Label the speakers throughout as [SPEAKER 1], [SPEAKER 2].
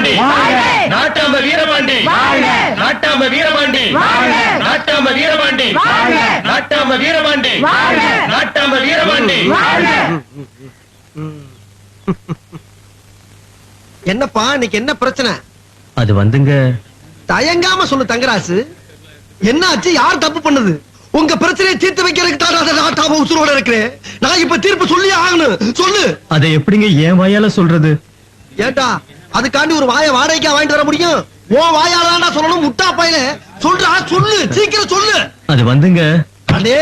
[SPEAKER 1] வீரபாண்டி நாட்டாம வீரபாண்டி நாட்டாம வீரபாண்டி நாட்டாம வீரபாண்டி நாட்டாம வீரபாண்டி நாட்டாம வீரபாண்டி.
[SPEAKER 2] என்னப்பா இன்னைக்கு என்ன பிரச்சனை?
[SPEAKER 3] அது வந்துங்க,
[SPEAKER 2] தயங்காம சொல்லு தங்கராசு, என்ன ஆச்சு? யார் தப்பு பண்ணது? உங்க பிரச்சனையை தீர்த்து வைக்கிறதுக்கு நாட்டாம உசுரோட இருக்கிறேன். நான் இப்ப தீர்ப்பு சொல்லி ஆகணும். சொல்லு.
[SPEAKER 3] அதை எப்படிங்க என் வாயால சொல்றது?
[SPEAKER 2] ஏட்டா அதுக்காண்டி ஒரு வாயை வாடகைக்கா வாங்கிட்டு வர முடியும்? ஓ வாயால சொல்லணும். முட்டா பையல சொல்றா, சொல்லு, சீக்கிரம் சொல்லு.
[SPEAKER 3] அது வந்துங்க,
[SPEAKER 2] அடே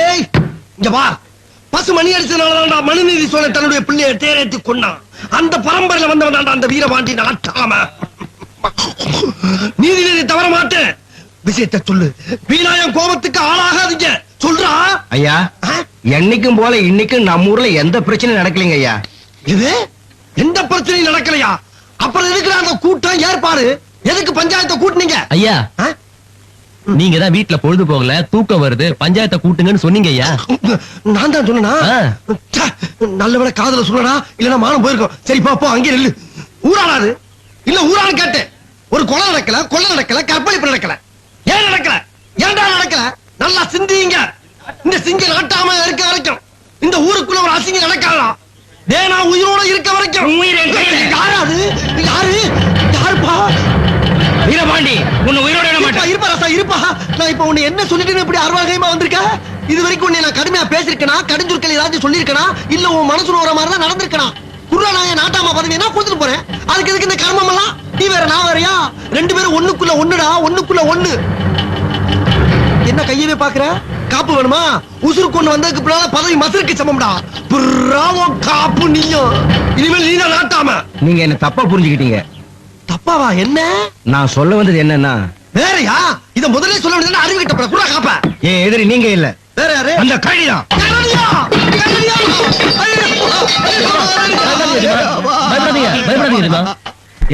[SPEAKER 2] இங்க வா. பசு மணி அடிச்சதுனாலதான்டா மனுநீதி சோழன் தன்னுடைய பிள்ளையை தேரேற்றி கொண்டான். அந்த பரம்பரையில வந்தவன் அந்த வீரபாண்டி நாட்டாம. நீதி தவற மாட்டேன். விஷயத்தை சொல்லு. வீணாயம் கோபத்துக்கு ஆளாகாதீங்க. சொல்றா.
[SPEAKER 4] ஐயா, என்னைக்கும் போல இன்னைக்கும் நம்ம ஊர்ல எந்த பிரச்சனையும் நடக்கலைங்க ஐயா.
[SPEAKER 2] இது எந்த பிரச்சனையும் நடக்கலையா? அப்புறம் எதுக்கு அந்த கூட்டம் ஏற்பாடு? எதுக்கு பஞ்சாயத்தை கூட்டுனீங்க?
[SPEAKER 3] ஐயா நீங்க தான் வீட்டுல பொழுது போகல, தூக்கம் வருது, பஞ்சாயத்தை கூட்டுங்கன்னு சொன்னீங்க ஐயா.
[SPEAKER 2] நான் தான் சொன்னா? நல்ல வேளை காதல சொல்லடா, இல்லன்னா மானம் போயிருக்கோம். சரி பாப்போ, அங்கே நில்லு. ஊராளாது இல்ல ஊராளு கேட்டேன். ஒரு கொலை நடக்கல, கொலை நடக்கல, கற்பழிப்பு நடக்கல. ஏன் நடக்கல? ஏன்டா நடக்கல? நல்லா சிந்திங்க. இந்த சிங்க நாட்டாம இருக்க வரைக்கும் இந்த ஊருக்குள்ள ஒரு அசிங்கம் நடக்கலாம். தேனா உயிரோட இருக்க வரைக்கும். யாராது? யாரு? யாருப்பா?
[SPEAKER 4] வீரபாண்டி உன்னை உயிரோட
[SPEAKER 2] இருப்பா ராசா, இருப்பா. நான் இப்ப உன்னை என்ன சொல்லிட்டு இப்படி அருவாகையமா வந்திருக்க? இது வரைக்கும் உன்னை நான் கடுமையா பேசிருக்கேனா? கடுஞ்சொற்கள் ஏதாச்சும் சொல்லிருக்கேனா? இல்ல உன் மனசுல வர மாதிரி தான் நடந்திருக்கனா? குர்ரா நான் நாட்டாமா பதவி நான் கொடுத்துட்டு போறேன். அதுக்கு எதுக்கு இந்த கர்மம் எல்லாம்? நீ வேற நான் வேறயா? ரெண்டு பேரும் ஒண்ணுக்குள்ள ஒண்ணுடா, ஒண்ணுக்குள்ள ஒண்ணு. என்ன கையவே பாக்குற? காப்பு வேணுமா? உசுறு கொண்டு வந்ததுக்கு பின்னால பதவி மசருக்கு சமம்டா. பிராவோ காப்பு நீயும். இனிமேல் நீதான் நாட்டாம.
[SPEAKER 4] நீங்க என்ன தப்பா புரிஞ்சுக்கிட்டீங்க.
[SPEAKER 2] தப்பாவா? என்ன
[SPEAKER 4] நான் சொல்ல வந்தது என்னன்னா,
[SPEAKER 2] வேறயா? இத முதல்ல சொல்ல வேண்டியது அறிவிக்கிட்ட குர்ரா காப்ப.
[SPEAKER 4] ஏன் எதிரி நீங்க இல்ல,
[SPEAKER 2] வேற யாரு?
[SPEAKER 4] அந்த கழிதான்.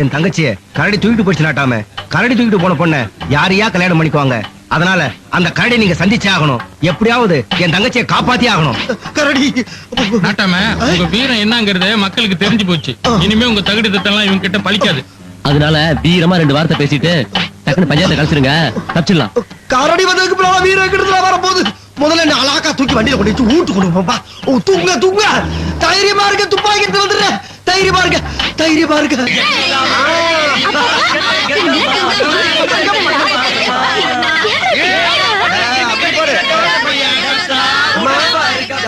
[SPEAKER 4] என் தங்கச்சிய கரடி தூக்கிட்டு போயிடுச்சு நாட்டாம. கரடி தூக்கிட்டு போன பொண்ண யாரையா கல்யாணம் பண்ணிக்குவாங்க. அதனால அந்த கரடி நீங்க சந்திச்சே ஆகணும். எப்படியாவது என் தங்கச்சியை காப்பாத்தி ஆகணும்.
[SPEAKER 2] கரடி
[SPEAKER 1] நாட்டாம உங்க வீரம் என்னங்கிறது மக்களுக்கு தெரிஞ்சு போச்சு. இனிமே உங்க தகுதி திட்டம் இவங்க கிட்ட பலிக்காது.
[SPEAKER 3] அதனால வீரமா ரெண்டு வார்த்தை பேசிட்டு டக்குனு பஞ்சாயத்தை கழிச்சிருங்க, தப்பிச்சிடலாம்.
[SPEAKER 2] கரடி வந்ததுக்கு பின்னால வீரம் கிட்ட வர போது முதல்ல என்ன அலாக்கா தூக்கி வண்டியில கொண்டு வச்சு ஊட்டு கொண்டு போப்பா. ஓ தூங்க தூங்க. தைரியமா இருக்க, துப்பாக்கி எடுத்து வந்துடுற. தைரியமா இருக்க, தைரியமா இருக்க.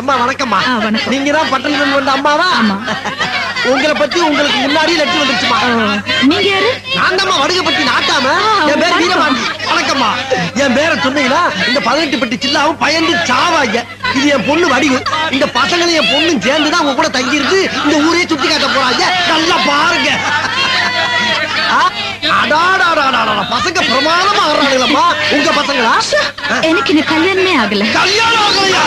[SPEAKER 2] அம்மா வணக்கம்மா. நீங்க தான் பட்டணம் வந்த அம்மாவா? உங்களை பத்தி உங்களுக்கு முன்னாடி லெட்டர் வந்துருச்சுமா.
[SPEAKER 5] நீங்க யாரு?
[SPEAKER 2] நான் தான் வடுகப்பட்டி நாட்டாம. என் பேர் வீரபாண்டி. வணக்கம்மா. என் பேரை சொன்னீங்களா இந்த 18 பெட்டி சில்லாவும் பயந்து சாவாங்க. இது என் பொண்ணு வடிவு. இந்த பசங்களும் என் பொண்ணும் சேர்ந்துதான் உங்க கூட தங்கி இருக்கு இந்த ஊரே சுத்தி காட்ட போறாங்க. நல்லா பாருங்க. பசங்க பிரமாதமா ஆடுறாங்களா? உங்க பசங்களா?
[SPEAKER 5] எனக்கு இந்த கல்யாணமே ஆகல.
[SPEAKER 2] கல்யாணம் ஆகலையா?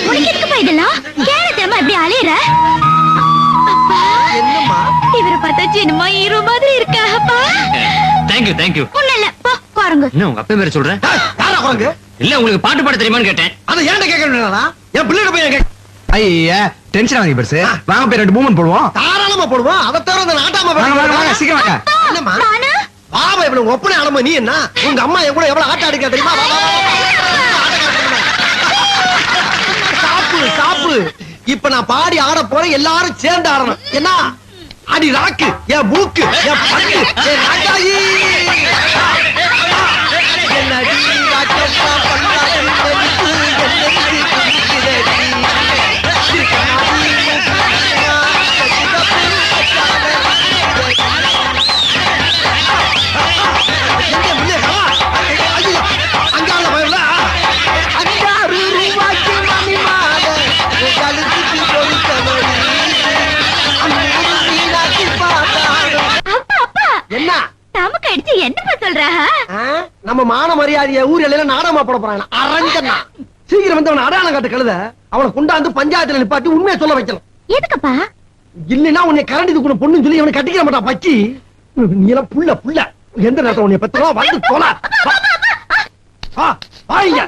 [SPEAKER 5] உனக்கு எதுக்கு இதெல்லாம்? கேரட்டமா இப்படி அலையற?
[SPEAKER 2] என்னம்மா
[SPEAKER 5] இவரை பார்த்தா சின்னமா ஹீரோ மாதிரி இருக்கா? அப்பா
[SPEAKER 3] தேங்க்யூ தேங்க்யூ.
[SPEAKER 5] ஒண்ணு இல்ல, போ குரங்கு.
[SPEAKER 3] என்ன உங்க அப்பா பேரை சொல்றேன்?
[SPEAKER 2] யாரா குரங்கு?
[SPEAKER 3] இல்ல உங்களுக்கு பாட்டு பாட தெரியுமான்னு கேட்டேன்.
[SPEAKER 2] அதை ஏன்டா கேட்கறா? என் பிள்ளைகிட்ட போய் கேட்க.
[SPEAKER 4] ஐயா டென்ஷன் ஆகுது பெருசு. வாங்க போய் 2 மூவ்மெண்ட் போடுவோம்.
[SPEAKER 2] தாராளமா போடுவோம். அதை தவிர அந்த நாட்டாம
[SPEAKER 4] வாங்க சீக்கிரம் வாங்க.
[SPEAKER 2] என்னம்மா
[SPEAKER 5] நானு
[SPEAKER 2] பாபா இவ்வளவு ஒப்பனை ஆளமா? நீ என்ன உங்க அம்மா என் கூட எவ்வளவு ஆட்ட ஆடிக்க தெரியுமா? சாப்பு சாப்பு. இப்ப நான் பாடி ஆட போறேன். எல்லாரும் சேர்ந்து ஆடணும். என்ன அடி ராக்கு, என் மூக்கு, என் பல்லு, என் ராக்காயி. என்னடி ராக்கப்பா பல்லாடி
[SPEAKER 5] என்னப்பா சொல்ற?
[SPEAKER 2] நம்ம மான மரியாதைய ஊர் எல்லையில நாடகமா போட போறாங்க. அரஞ்சனா சீக்கிரம் வந்து அவனை அடையாளம் காட்டு கழுத. அவனை கொண்டாந்து பஞ்சாயத்துல நிப்பாட்டி உண்மையை சொல்ல வைக்கலாம்.
[SPEAKER 5] எதுக்குப்பா?
[SPEAKER 2] இல்லைன்னா உன்னை கரண்டி கூட பொண்ணு சொல்லி அவனை கட்டிக்கிற மாட்டான். பச்சி நீ எல்லாம் புள்ள புள்ள. எந்த நேரத்தை உன்னை பத்திரம் வந்து போல. பாருங்க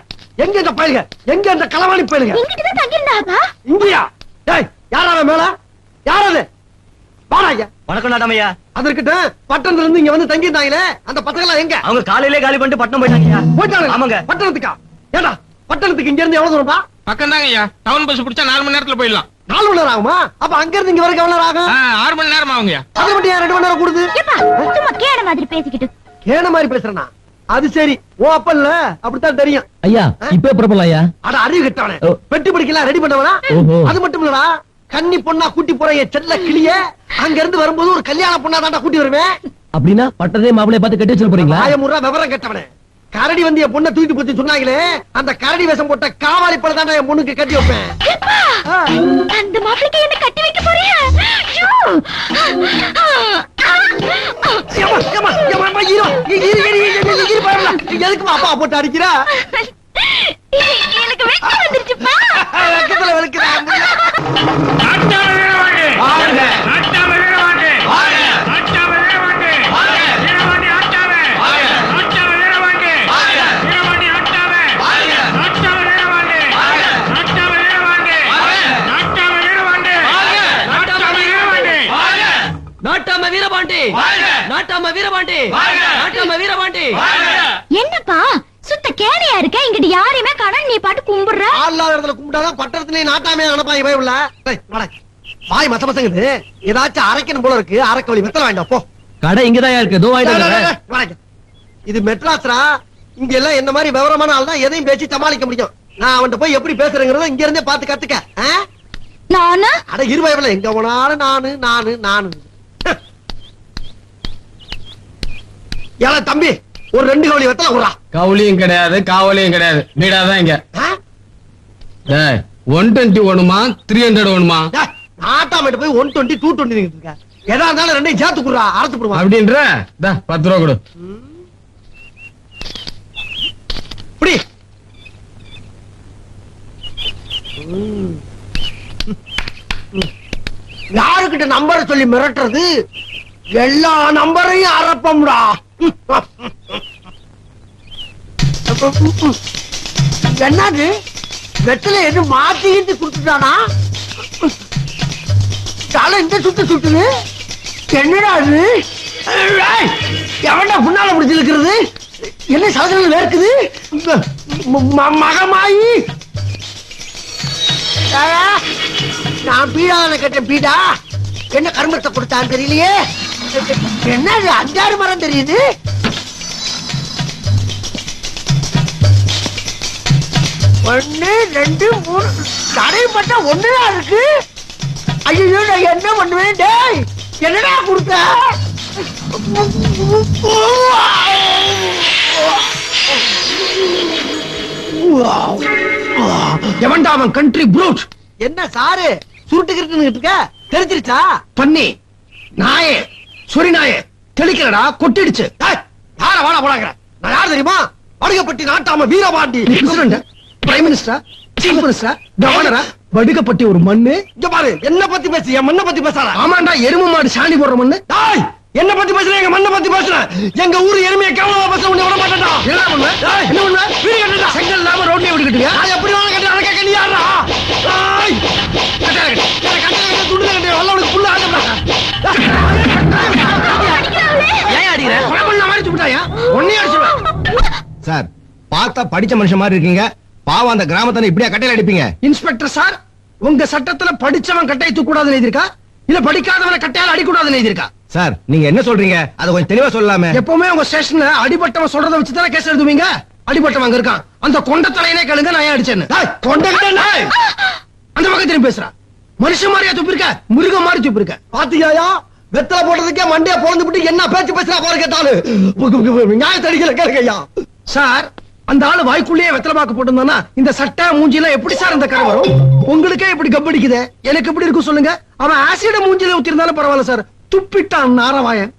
[SPEAKER 2] எங்க இந்த பயிலுங்க, எங்க இந்த களவாணி பயிலுங்க?
[SPEAKER 5] இங்கிட்டுதான் தங்கியிருந்தாப்பா.
[SPEAKER 2] இங்கயா? டேய் யாராவது மேல? யாராவது? வாடா ஐயா.
[SPEAKER 4] வணக்கம் நாட்டாமையா.
[SPEAKER 2] அதற்கிட்ட பட்டணத்துல இருந்து இங்க வந்து தங்கி இருந்தாங்களே அந்த பசங்க எங்க
[SPEAKER 4] அவங்க காலையிலே காலி பண்ணிட்டு பட்டணம் போயிட்டாங்கய்யா.
[SPEAKER 2] போயிட்டாங்க?
[SPEAKER 4] ஆமாங்க.
[SPEAKER 2] பட்டணத்துக்கா? ஏடா பட்டணத்துக்கு இங்க இருந்து எவ்வளவு தூரம்டா?
[SPEAKER 1] பக்கம் தாங்க ஐயா. டவுன் பஸ் பிடிச்சா 4 மணி நேரத்துல போயிடலாம்.
[SPEAKER 2] 4 மணி நேரம் ஆகுமா? அப்ப அங்க இருந்து இங்க வரைக்கும் எவ்வளவு நேரம் ஆகும்?
[SPEAKER 1] 6 மணி நேரம் ஆகுங்க.
[SPEAKER 2] அது மட்டும் ஏன் 2 மணி நேரம் கூடுது?
[SPEAKER 5] ஏப்பா சும்மா கேட மாதிரி பேசிக்கிட்டு.
[SPEAKER 2] ஏன மாதிரி பேசுறனா? அது சரி, ஓ அப்ப இல்ல அப்படித்தான் தெரியும்.
[SPEAKER 3] ஐயா இப்ப புறப்படலாம் ஐயா.
[SPEAKER 2] அட அறிவு கெட்டவனே,
[SPEAKER 3] ஓ.
[SPEAKER 2] பெட்டி படிக்கலாம் ரெடி பண்ணவனா?
[SPEAKER 3] ஓஹோ.
[SPEAKER 2] அது மட்டும் இல்லடா, கன்னி பொண்ணா கூட்டி போற என் செல்ல கிளிய அங்க இருந்து வரும்போது ஒரு கல்யாண பொண்ணா தாண்டா கூட்டி வருவேன்.
[SPEAKER 3] அப்படின்னா பட்டதே மாப்பிளைய பார்த்து கட்டி வச்சிட போறீங்களா?
[SPEAKER 2] ஆயமுறா விவரம் கெட்டவனே. கரடி வந்து என் பொண்ணை தூக்கிட்டு போச்சு சொன்னாங்களே, அந்த கரடி வேஷம் போட்ட காவாலி பழம் தாண்டா என் பொண்ணுக்கு கட்டி வைப்பேன்.
[SPEAKER 5] ஏப்பா
[SPEAKER 2] ஆ.
[SPEAKER 5] அந்த மாப்பிளைக்கு என்ன கட்டி வைக்க போறியா? ஐயோ!
[SPEAKER 2] ஏம்மா, ஏம்மா, ஏம்மா, ஏம்மா, இரு பாருடா. எதுக்குமா அப்பா போட்டு அடிக்கிறா?
[SPEAKER 5] எனக்கு வெட்கம் வந்துருச்சுப்பா.
[SPEAKER 2] வெக்கத்துல வெளுக்குதா என் புள்ள?
[SPEAKER 3] நாட்டாம வீரபாண்டி, நாட்டாம வீரபாண்டி, நாட்டாம வீரபாண்டி.
[SPEAKER 5] என்னப்பா சுத்த கேடையா இருக்க? இங்கிட்டு யாரையுமே காணோம், நீ பாட்டு கும்பிடுற.
[SPEAKER 2] ஆள்லாத இடத்துல கும்பிட்டாதான் பட்டணத்திலே நாட்டாமே அனுப்பாங்க பய உள்ள. வாய் மச மசங்குது. ஏதாச்சும் அரைக்கணும் போல இருக்கு. அரைக்க வழி வெத்தல வேண்டாம் போ.
[SPEAKER 3] கடை இங்கதான் இருக்கு. தோ வாங்கிட்டு
[SPEAKER 2] வணக்கம். இது மெட்ராஸ்ரா. இங்க எல்லாம் என்ன மாதிரி விவரமான ஆள் தான் எதையும் பேசி சமாளிக்க முடியும். நான் அவன்கிட்ட போய் எப்படி பேசுறேங்கிறத இங்க இருந்தே பாத்து கத்துக்க.
[SPEAKER 5] நானு
[SPEAKER 2] அட இருபாயவில்லை, எங்க போனாலும் நானு நானு நானு. ஏல தம்பி, ஒரு 2 கவளி வெத்தல குடுறா.
[SPEAKER 1] கவுளியும் கிடையாது, காவலியும் கிடையாது. வீடாதான் இங்க.
[SPEAKER 2] ஆ?
[SPEAKER 1] 120 வேணுமா 300 வேணுமா
[SPEAKER 2] டேய், நாட்டாமட்ட போய் 120 220 இருக்க. எதா இருந்தாலும் ரெண்டையும் சேர்த்து குடுறா, அரைச்சு போடுவா.
[SPEAKER 1] அப்படின்ற 10 ரூபா கொடு.
[SPEAKER 2] இப்படி யாருக்கிட்ட நம்பர் சொல்லி மிரட்டுறது? எல்லா நம்பரையும் அறப்பம்டா. என்னது வெத்தல எது மாத்திக்கிட்டு குடுத்துட்டானா? தலை இந்த சுட்டு சுட்டுது. என்னடா அது? ஏய், எவன்டா புண்ணால பிடிச்சி இருக்கிறது? என்ன சாதனை வேர்க்குது? மகமாயி நான் பீடான கேட்டேன். பீடா என்ன கருமத்தை கொடுத்தான்னு தெரியலையே. என்ன 5-6 மரம் தெரியுது. ஒன்னு 2 3 தடை பட்டா ஒண்ணுதான் இருக்கு. ஐயோ நான் என்ன பண்ணுவேன்? டேய் என்னடா கொடுத்த?
[SPEAKER 4] எவன்டா அவன் கண்ட்ரி ப்ரூட்?
[SPEAKER 2] என்ன சாரு சுருட்டுக்கிட்டு இருக்க? தெரிஞ்சிருச்சா?
[SPEAKER 4] பண்ணி நாயே, சொரி நாயே, தெளிக்கலடா, கொட்டிடுச்சு.
[SPEAKER 2] டேய், யார வாடா போடாங்க? நான் யார் தெரியுமா? வடுகப்பட்டி நாட்டாம Veerapandi.
[SPEAKER 4] President, prime minister, chief minister, கவர்னரா, வடுகப்பட்டி ஒரு மண்ணு.
[SPEAKER 2] இங்க பாரு, என்ன பத்தி பேசு, என் மண்ணை பத்தி பேசாத.
[SPEAKER 4] ஆமாண்டா, எருமை மாடு சாணி போடுற மண்ணு.
[SPEAKER 2] டேய், என்ன பத்தி பேசுற? எங்க மண்ணை பத்தி பேசுற. எங்க ஊரு எருமையை கேவலமா பேச உன்னை விட மாட்டேன்டா.
[SPEAKER 4] என்ன பண்ணுவ?
[SPEAKER 2] டேய்,
[SPEAKER 4] என்ன பண்ணுவ?
[SPEAKER 2] வீடு கட்டுடா.
[SPEAKER 4] செங்கல் இல்லாம ரோட்லயே வீடு கட்டுவியா?
[SPEAKER 2] நான் எப்படி வேணா கட்டுறேன். அதை கேட்க நீ யாரா? டேய், கட்டுடா, கட்டு. எனக்கு கட்டுடா, கட்டு, துண்டு கட்டு. வல்லவனுக்கு புல்லு ஆகட்டா.
[SPEAKER 4] ஏன் அடிக்கிற? கொலை பண்ண மாதிரி சுட்டாயா? ஒன்னே அடிச்சுடுவேன். சார், பார்த்தா படிச்ச மனுஷன் மாதிரி இருக்கீங்க. பாவம் அந்த கிராமத்துல இப்படியா கட்டையில அடிப்பீங்க? இன்ஸ்பெக்டர் சார், உங்க சட்டத்துல படிச்சவன் கட்டையை தூக்கூடாதுன்னு எழுதிருக்கா, இல்ல படிக்காதவன கட்டையால அடிக்கூடாதுன்னு எழுதிருக்கா? சார், நீங்க என்ன சொல்றீங்க? அதை கொஞ்சம் தெளிவா சொல்லலாமே. எப்பவுமே உங்க ஸ்டேஷன்ல அடிபட்டவன் சொல்றத வச்சு தானே கேஸ் எழுதுவீங்க. அடிபட்டவன் அங்க இருக்கான். அந்த கொண்ட தலையனே கேளுங்க, நான் ஏன் அடிச்சேன்னு. கொண்ட அந்த பக்கம் திரும்பி பேசுறா. மனுஷன் மாதிரியா துப்பிருக்க? மிருகம் மாதிரி துப்பிருக்க.
[SPEAKER 2] பாத்தியாயா? வெத்தலை போட்டதுக்கே மண்டைய பொழந்து விட்டு என்ன பேச்சு பேசுறா பாரு கேட்டாலும். நியாயத்தை அடிக்கல கேளுங்க ஐயா.
[SPEAKER 4] சார், அந்த ஆளு வாய்க்குள்ளேயே வெத்தலை பாக்கு போட்டிருந்தானா இந்த சட்டை மூஞ்சில எப்படி சார் இந்த கரை வரும்? உங்களுக்கே இப்படி கப்படிக்குதே, எனக்கு எப்படி இருக்கும் சொல்லுங்க? அவன் ஆசிட மூஞ்சில ஊத்திருந்தாலும் பரவாயில்ல சார், துப்பிட்டான் நாரவாயன்.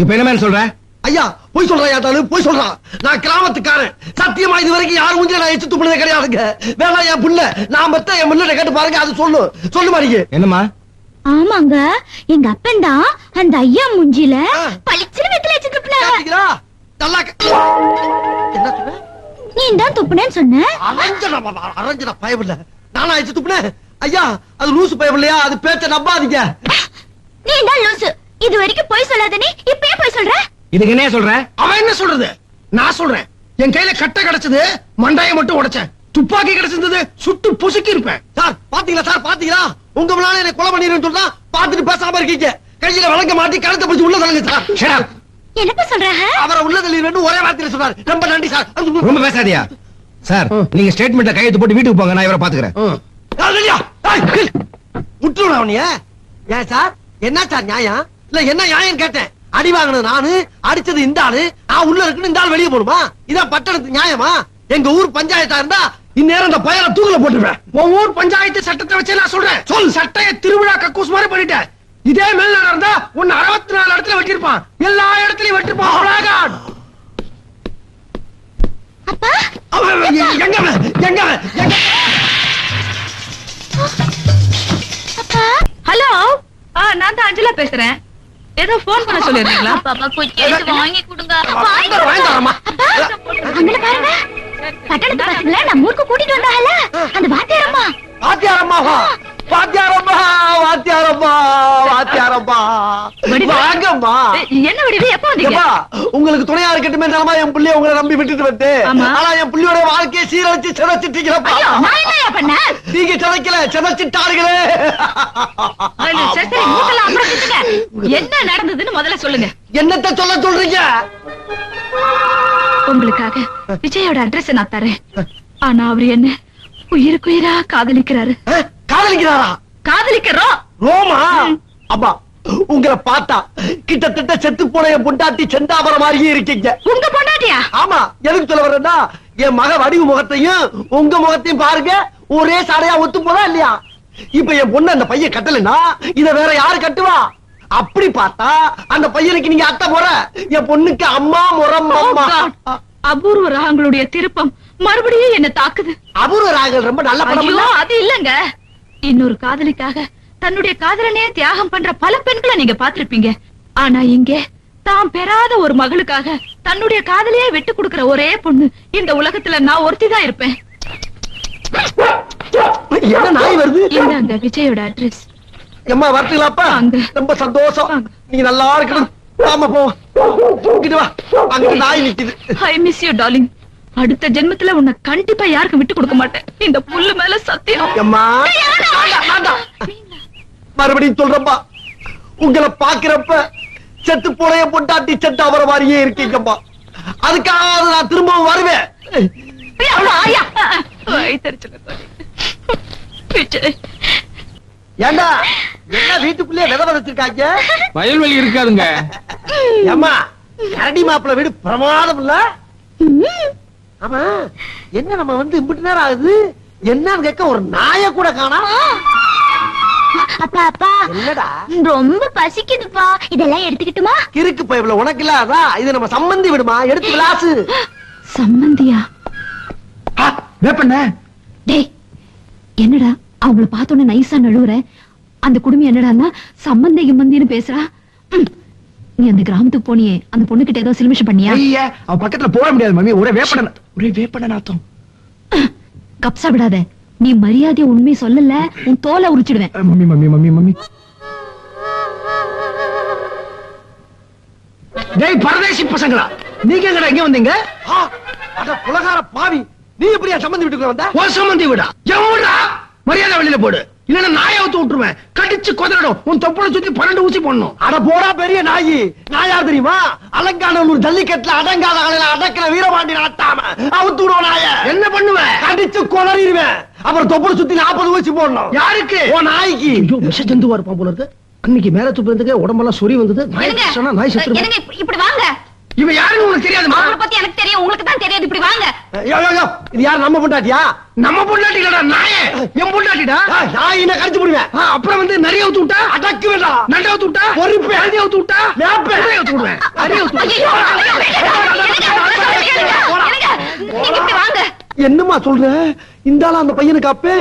[SPEAKER 4] இப்ப என்ன சொல்ற?
[SPEAKER 2] ஐயா போய் சொல்றான். தானு போய் சொல்றான். நான் கிராமத்துக்காரன். சத்தியமா இது வரைக்கும் யாரும் மூஞ்சில நான் எச்சு துப்புனதே கிடையாதுங்க. வேணா என் புள்ள, நான் பத்த என் முன்ன கேட்டு பாருங்க, அது சொல்லு மாறிங்க.
[SPEAKER 4] என்னமா?
[SPEAKER 5] ஆமாங்க, எங்க அப்பன் தான் அந்த ஐயா மூஞ்சில பளிச்சுன்னு வெத்தல வச்சு துப்புனாங்க.
[SPEAKER 2] பாத்தீங்களா? நல்லா என்ன சொன்ன?
[SPEAKER 5] நீ தான் துப்புனேன்னு சொன்ன.
[SPEAKER 2] அரஞ்சனா பயமில்ல. நானா எச்சு துப்புனேன்? ஐயா அது லூசு பயமில்லையா? அது பேச்ச நம்பாதீங்க.
[SPEAKER 5] நீ தான் லூசு. இது வரைக்கும் போய் சொல்லாத நீ இப்பயே போய் சொல்ற.
[SPEAKER 4] இதுக்கு என்ன சொல்ற? அவன் என்ன சொல்றது? நான் சொல்றேன். என் கையில கட்டை கிடைச்சது, மண்டைய மட்டும் உடைச்சேன். துப்பாக்கி கிடைச்சிருந்தது, சுட்டு பொசுக்கி இருப்பேன்.
[SPEAKER 2] சார் பாத்தீங்களா சார் பாத்தீங்களா? உங்க முன்னால என்ன கொலை பண்ணிடுன்னு சொன்னா பாத்துட்டு பேசாம இருக்கீங்க. கையில வழங்க மாட்டி கழுத்தை பிடிச்சு உள்ள தள்ளுங்க சார்.
[SPEAKER 4] Shut up.
[SPEAKER 5] என்னப்பா சொல்றாங்க?
[SPEAKER 2] அவரை உள்ள தள்ளிடுன்னு ஒரே வார்த்தையில சொன்னாரு. ரொம்ப நன்றி சார்.
[SPEAKER 4] ரொம்ப பேசாதியா சார். நீங்க ஸ்டேட்மெண்ட்ல கையெழுத்து போட்டு வீட்டுக்கு போங்க, நான் இவரை பாத்துக்கிறேன்.
[SPEAKER 2] முட்டுறா அவனிய. ஏன் சார் என்ன சார் நியாயம்? இல்ல என்ன நியாயம் கேட்டேன். அடி வாங்கினது நானு, அடிச்சது இந்த ஆளு, நான் உள்ள இருக்குன்னு இந்த ஆள் வெளியே போடுமா? இதான் பட்டணத்து நியாயமா? எங்க ஊர் பஞ்சாயத்தா இருந்தா இந்நேரம் இந்த பயல தூக்குல போட்டுருவேன்.
[SPEAKER 4] உன் ஊர் பஞ்சாயத்து சட்டத்தை வச்சு நான் சொல்றேன். சொல். சட்டைய திருவிழா கக்கூஸ் மாதிரி பண்ணிட்டேன். இதே மேல்நாடு இருந்தா உன்னை 64 இடத்துல வெட்டிருப்பான். எல்லா இடத்துலயும் வெட்டிருப்பான்.
[SPEAKER 5] அப்பா
[SPEAKER 2] எங்க எங்க எங்க
[SPEAKER 6] ஹலோ, நான் தான் அஞ்சலா பேசுறேன். ஏதோ போன் பண்ண சொல்லிருந்தீங்களா?
[SPEAKER 5] பாப்பா கொஞ்சம் வாங்கி கொடுங்க.
[SPEAKER 2] வாங்கித்தரமா?
[SPEAKER 5] அங்க பாருங்க, பட்டணத்து பசங்கள நம்ம ஊருக்கு கூட்டிட்டு வந்தாங்கல்ல அந்த வாத்தியாரம்மா.
[SPEAKER 2] வாத்தியாரம்மாவா? வாத்தியாரம்மா வாத்தியாரம்மா வாத்தியாரம்மா வாங்கம்மா.
[SPEAKER 6] என்ன விடுவி, எப்ப வந்தீங்க?
[SPEAKER 2] ஏப்பா, உங்களுக்கு துணையா இருக்கட்டுமே நிலமா என் புள்ளைய உங்களை நம்பி விட்டுட்டு வந்து,
[SPEAKER 6] ஆமா.
[SPEAKER 2] ஆனா என் புள்ளியோட வாழ்க்கையை சீரழிச்சு சிதைச்சிட்டீங்களப்பா.
[SPEAKER 6] ஐயோ, நான் என்னய்யா பண்ணேன்?
[SPEAKER 2] நீங்க சிதைக்கல, சிதைச்சிட்டாருங்களே.
[SPEAKER 6] சரி, சரி, மூட்டெல்லாம் அப்புறம் வச்சுங்க. என்ன நடந்ததுன்னு முதல்ல சொல்லுங்க.
[SPEAKER 2] என்னத்த சொல்ல சொல்றீங்க?
[SPEAKER 6] உங்களுக்காக விஜயோட அட்ரஸ் நான் தரேன். ஆனா அவரு என்ன உயிருக்குயிரா காதலிக்கிறாரு.
[SPEAKER 2] காதலிக்கிறாரா?
[SPEAKER 6] காதலிக்கிறோம்.
[SPEAKER 2] ரோமா அப்பா, உங்களை பார்த்தா கிட்டத்தட்ட செத்து போன என் பொண்டாட்டி செந்தாவர மாதிரியே இருக்கீங்க.
[SPEAKER 6] உங்க பொண்டாட்டியா?
[SPEAKER 2] ஆமா, எதுக்கு சொல்ல வர்றேன்னா என் மக வடிவு முகத்தையும் உங்க முகத்தையும் பாருங்க, ஒரே சாடையா ஒத்து போதா இல்லையா? இப்ப என் பொண்ணு அந்த பையன் கட்டலன்னா இத வேற யாரு கட்டுவா? அப்படி பார்த்தா அந்த பையனுக்கு நீங்க அத்தை முறை, என் பொண்ணுக்கு அம்மா முறம்மா.
[SPEAKER 6] அபூர்வ ராகங்களுடைய திருப்பம் மறுபடியும் என்ன தாக்குது.
[SPEAKER 2] அபூர்வ ராகங்கள் ரொம்ப நல்ல படம் இல்ல?
[SPEAKER 6] ஐயோ, அது இல்லங்க. இன்னொரு காதலிக்காக தன்னுடைய காதலனே தியாகம் பண்ற பல பெண்களை நீங்க பாத்திருப்பீங்க. ஆனா இங்கே தாம் பெறாத ஒரு மகளுக்காக தன்னுடைய காதலியே விட்டு கொடுக்கிற ஒரே பொண்ணு இந்த உலகத்துல நான் ஒருத்திதான் இருப்பேன்.
[SPEAKER 2] என்ன நாய் வருது?
[SPEAKER 6] இந்தாங்க விஜயோட அட்ரஸ்.
[SPEAKER 2] எம்மா வரட்டுங்களாப்பா?
[SPEAKER 6] வாங்க.
[SPEAKER 2] ரொம்ப சந்தோஷம்.
[SPEAKER 6] வாங்க.
[SPEAKER 2] நீங்க நல்லா இருக்கணும். ஆமா போ. இங்கிட்டு வா. அங்க நாய் நிக்குது.
[SPEAKER 6] I miss you darling. அடுத்த ஜென்மத்துல உன்னை கண்டிப்பா யாருக்கும் விட்டு கொடுக்க மாட்டேன். இந்த புல்லு மேல சத்தியம்.
[SPEAKER 2] எம்மா வேண்டாம். மறுபடியும் சொல்றப்பா, உங்களை பாக்குறப்ப செத்து போனைய பொண்டாட்டி செத்து அவர மாதிரியே இருக்கீங்கப்பா. அதுக்காக நான் திரும்பவும் வருவேன். ஏண்டா என்ன வீட்டுக்குள்ளே வித வச்சிருக்காங்க?
[SPEAKER 1] வயல்வெளி இருக்காதுங்க.
[SPEAKER 2] ஏம்மா, கரடி மாப்பிள்ள வீடு பிரமாதம் இல்ல? ஆமா, என்ன நம்ம வந்து இம்பிட்டு நேரம் ஆகுது, என்னன்னு கேட்க ஒரு நாய கூட காணா.
[SPEAKER 5] அப்பா அப்பா
[SPEAKER 2] என்னடா
[SPEAKER 5] ரொம்ப பசிக்குதுப்பா, இதெல்லாம் எடுத்துக்கிட்டுமா?
[SPEAKER 2] கிறுக்கு பைப்ல உனக்கு இல்லாதா? இது நம்ம சம்பந்தி விடுமா, எடுத்து கிளாஸ்.
[SPEAKER 6] சம்மந்தியா?
[SPEAKER 4] வேப்பண்ண
[SPEAKER 6] டேய், என்னடா அவங்கள பார்த்தோன்னே நைஸா நழுவுற? அந்த குடும்பம் என்னடான்னா சம்பந்தி கிம்பந்தின்னு பேசுறா. நீ அந்த கிராமத்துக்கு போனியே, அந்த பொண்ணு கிட்ட ஏதோ சிலுமிஷம் பண்ணியா?
[SPEAKER 4] ஐயா, அவ பக்கத்துல போக முடியாது மம்மி. ஒரே வேப்பண்ண நாத்தம்.
[SPEAKER 6] கப்சா விடாத. நீ மரியாதைய உண்மையை சொல்லல, உன் தோலை உரிச்சிடுவேன்.
[SPEAKER 4] Mummy mummy mummy mummy. டேய் பரதேசி பசங்களா, நீங்க எங்கடா இங்க வந்தீங்க?
[SPEAKER 2] அட புலகார பாவி, நீ எப்படியா சம்பந்தி வீட்டுக்குள்ள வந்த?
[SPEAKER 4] ஓ சம்பந்தி விடா எவ்வளா? மரியாதை வெளியில போடு, இல்லன்னா நாயை அவுத்து விட்டுருவேன். கடிச்சு கொதறடும். உன் தொப்புளை சுத்தி 12 ஊசி போடணும்.
[SPEAKER 2] அட போடா பெரிய நாயி. நான் யார் தெரியுமா? அலங்காநல்லூர் ஜல்லிக்கட்டுல அடங்காத ஆளுகளை அடக்கிற வீரபாண்டி நாட்டாம அவுத்து விடுவோம் நாய.
[SPEAKER 4] என்ன பண்ணுவேன்?
[SPEAKER 2] கடிச்சு கொதறிடுவேன். அப்புறம் தொப்புளை சுத்தி 40 ஊசி போடணும்.
[SPEAKER 4] யாருக்கு?
[SPEAKER 2] ஓ நாய்க்கு.
[SPEAKER 4] ஐயோ, விஷ ஜந்துவா இருப்பான் போல இருக்கு. அன்னைக்கு மேல துப்புறதுக்கு உடம்பெல்லாம் சொறி வந்தது. நாய் சொன்னா நாய் செத்துரும்.
[SPEAKER 5] இப்படி வாங்க.
[SPEAKER 4] இவன் யாருன்னு உனக்கு தெரியாதுமா?
[SPEAKER 5] அவங்கள பத்தி எனக்கு தெரியும், உங்களுக்கு தான் தெரியாது. இப்படி வாங்க.
[SPEAKER 2] யோ, யோ, யோ, இது யார்? நம்ம பொண்டாட்டியா?
[SPEAKER 4] நம்ம பொண்டாட்டிடா நாயே. என் பொண்டாட்டிடா.
[SPEAKER 2] நாய் என்ன கடிச்சு போடுவேன்.
[SPEAKER 4] அப்புறம் வந்து நிறைய ஊத்து விட்டா
[SPEAKER 2] அடக்கு வேண்டாம்.
[SPEAKER 4] நண்டை ஊத்து விட்டா
[SPEAKER 2] பொறுப்பு.
[SPEAKER 4] எழுதி ஊத்து விட்டா
[SPEAKER 2] மேப்ப.
[SPEAKER 4] நிறைய ஊத்து விடுவேன். நிறைய ஊத்து
[SPEAKER 5] ஐயோ, நீங்க இப்படி வாங்க.
[SPEAKER 2] என்னம்மா சொல்ற? இந்த ஆளா அந்த பையனுக்கு அப்பே?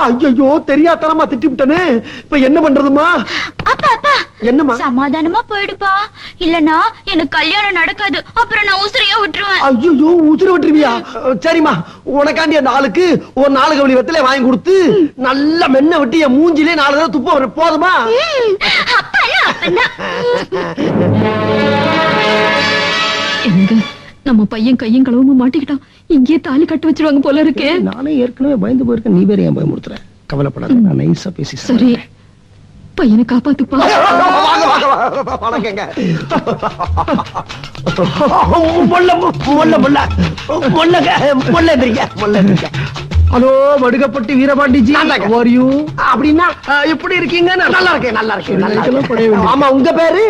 [SPEAKER 2] ஐயோ, தெரியாதனமா திட்டிவிட்டனே. இப்ப என்ன பண்றதுமா?
[SPEAKER 5] அப்பா அப்பா
[SPEAKER 2] என்னம்மா?
[SPEAKER 5] சமாதானமா போயிடுப்பா, இல்லனா எனக்கு கல்யாணம் நடக்காது. அப்புறம் நான் உசுரையா விட்டுருவேன்.
[SPEAKER 2] ஐயோ, உசுர விட்டுருவியா? சரிம்மா, உனக்காண்டி அந்த ஆளுக்கு ஒரு 4 கவளி வெத்தலை வாங்கி கொடுத்து நல்ல மென்ன விட்டு என் மூஞ்சிலே 4 தடவை துப்ப போதுமா?
[SPEAKER 5] அப்பா அப்பந்தான்.
[SPEAKER 6] எங்க நம்ம பையன் கையும் களவுமா மாட்டிக்கிட்டான். இங்கேயே தாலி கட்டு வச்சிருவாங்க போல இருக்கே.
[SPEAKER 4] நானே ஏற்கனவே பயந்து போயிருக்கேன், நீ வேற ஏன் பயமுறுத்துற? கவலைப்படாத, நான் நைஸா பேசி
[SPEAKER 6] சரி, பையனை காப்பாத்துப்பா.
[SPEAKER 4] ஹலோ, வடுகப்பட்டி வீரபாண்டிஜி, அப்படின்னா எப்படி இருக்கீங்க? நல்லா இருக்கேன், நல்லா இருக்கேன். ஆமா, உங்க பேரு?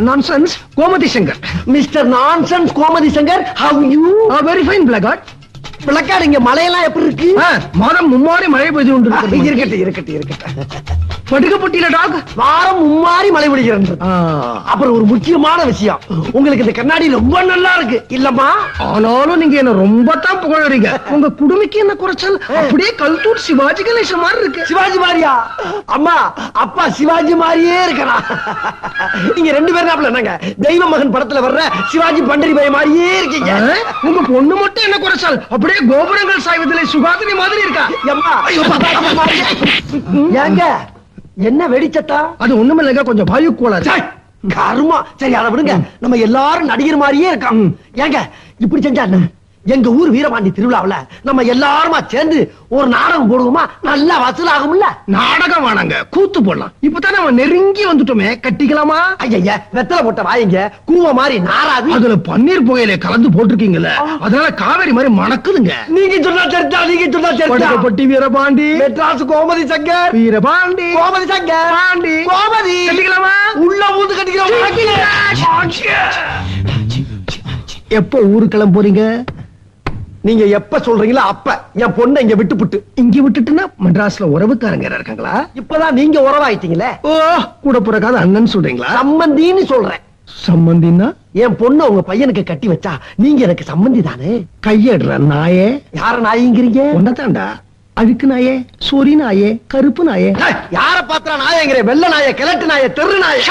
[SPEAKER 4] Nonsense Gomathi Shankar. Mister nonsense Gomathi Shankar, how you? Very fine placard. Placard, இங்க மழையெல்லாம் எப்படி இருக்கு? மாதம் மும்மாரி மழை பெய்து கொண்டு இருக்கட்டும், இருக்கட்டும், இருக்கட்டும். படுகப்பட்டியில டாக் வாரம் மும்மாரி மழை பெய்கிறது. அப்புறம் ஒரு முக்கியமான விஷயம், உங்களுக்கு இந்த கண்ணாடி ரொம்ப நல்லா இருக்கு இல்லம்மா? ஆனாலும் நீங்க என்ன ரொம்ப தான் புகழறீங்க. உங்க குடுமிக்கு என்ன குறைச்சல்? அப்படியே கல்தூர் சிவாஜி கணேசன் மாதிரி இருக்கு. சிவாஜி மாதிரியா? அம்மா, அப்பா சிவாஜி மாதிரியே இருக்கிறான். நீங்க ரெண்டு பேரும் என்னங்க தெய்வ மகன் படத்துல வர்ற சிவாஜி பண்டரி பாய் மாதிரியே இருக்கீங்க. உங்க பொண்ணு மட்டும் என்ன குறைச்சல்? அப்படியே கோபுரங்கள் சாய்வதிலே சுகாதினி மாதிரி இருக்கா. ஏங்க என்ன வெடிச்சத்தா? அது ஒண்ணுமே இல்லைங்க, கொஞ்சம் வாயு கோளாறு. கருமா. சரி, அதை விடுங்க. நம்ம எல்லாரும் நடிகர் மாதிரியே இருக்கான். ஏங்க இப்படி செஞ்சா என்ன? எங்க ஊர் வீரபாண்டி திருவிழாவுல நம்ம எல்லாருமா சேர்ந்து ஒரு நாடகம் போடுவோமா? நல்லா வசூல் ஆகும்ல. நாடகம் வேணாங்க, கூத்து போடலாம். இப்பதான் நம்ம நெருங்கி வந்துட்டோமே, கட்டிக்கலாமா? ஐயா, வெத்தலை போட்ட வாயிங்க கூவ மாதிரி நாராது. அதுல பன்னீர் புகையில கலந்து போட்டிருக்கீங்கல்ல, அதனால காவேரி மாதிரி மணக்குதுங்க. நீங்க சொன்னா சரிதா, நீங்க சொன்னா சரிதா. பட்டி வீரபாண்டி, மெட்ராஸ் கோமதி சங்கர், வீரபாண்டி, கோமதி சங்கர், பாண்டி, கோமதி. கட்டிக்கலாமா? உள்ள ஊந்து கட்டிக்கலாம். எப்போ ஊருக்கு கிளம்ப போறீங்க? நீங்க எப்ப சொல்றீங்களோ அப்ப. என் பொண்ணை இங்க விட்டுப்புட்டு. இங்க விட்டுட்டுன்னா மெட்ராஸ்ல உறவுக்காரங்க இருக்காங்களா? இப்பதான் நீங்க உறவாயிட்டீங்களே. ஓ, கூட பிறக்காத அண்ணன் சொல்றீங்களா? சம்பந்தின்னு சொல்றேன். சம்பந்தின்னா என் பொண்ணு உங்க பையனுக்கு கட்டி வச்சா நீங்க எனக்கு சம்பந்தி தானே. கையடுற நாயே. யார நாய்ங்கிறீங்க? ஒன்னதாண்டா. அழுக்கு நாயே, சொறி நாயே, கருப்பு நாயே. யார பாத்திரா நாயங்கிற? வெள்ள நாயே, கிழட்டு நாயே, தெரு நாயே.